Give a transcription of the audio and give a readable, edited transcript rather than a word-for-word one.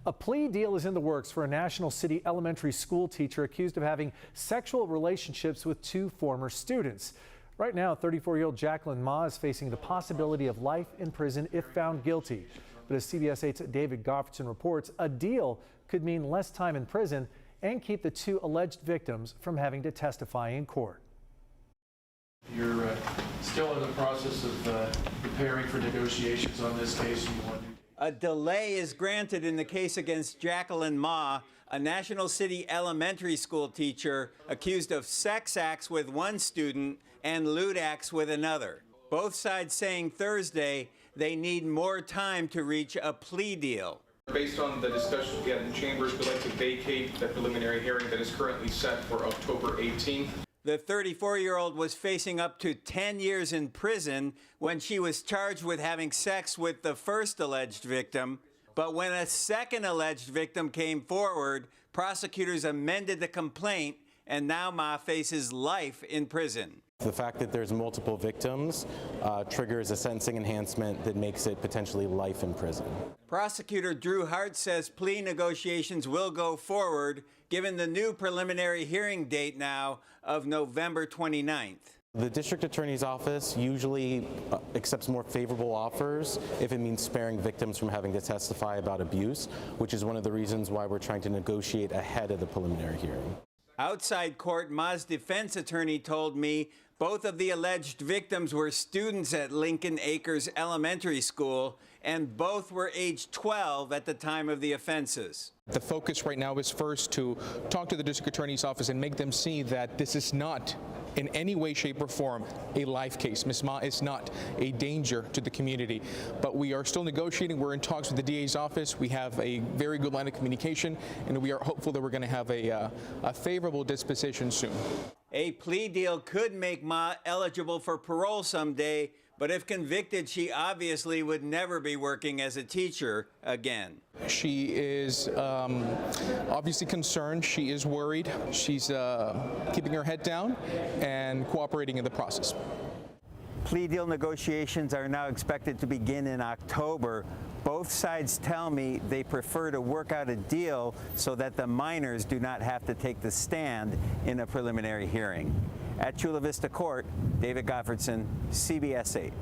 A plea deal is in the works for a National City elementary school teacher accused of having sexual relationships with two former students. Right now, 34-year-old Jacqueline Ma is facing the possibility of life in prison if found guilty. But as CBS 8's David Goffredson reports, a deal could mean less time in prison and keep the two alleged victims from having to testify in court. You're still in the process of preparing for negotiations on this case. A delay is granted in the case against Jacqueline Ma, a National City elementary school teacher accused of sex acts with one student and lewd acts with another. Both sides saying Thursday they need more time to reach a plea deal. Based on the discussions we had in chambers, we'd like to vacate the preliminary hearing that is currently set for October 18th. The 34-year-old was facing up to 10 years in prison when she was charged with having sex with the first alleged victim. But when a second alleged victim came forward, prosecutors amended the complaint, and now Ma faces life in prison. The fact that there's multiple victims triggers a sentencing enhancement that makes it potentially life in prison. Prosecutor Drew Hart says plea negotiations will go forward, given the new preliminary hearing date now of November 29th. The district attorney's office usually accepts more favorable offers if it means sparing victims from having to testify about abuse, which is one of the reasons why we're trying to negotiate ahead of the preliminary hearing. Outside court, Ma's defense attorney told me both of the alleged victims were students at Lincoln Acres Elementary School, and both were age 12 at the time of the offenses. The focus right now is first to talk to the district attorney's office and make them see that this is not in any way, shape, or form a life case. Ms. Ma is not a danger to the community, but we are still negotiating. We're in talks with the DA's office. We have a very good line of communication, and we are hopeful that we're going to have a favorable disposition soon. A plea deal could make Ma eligible for parole someday, but if convicted, she obviously would never be working as a teacher again. She is obviously concerned. She is worried. She's keeping her head down and cooperating in the process. Plea deal negotiations are now expected to begin in October. Both sides tell me they prefer to work out a deal so that the minors do not have to take the stand in a preliminary hearing. At Chula Vista Court, David Goffredson, CBS 8.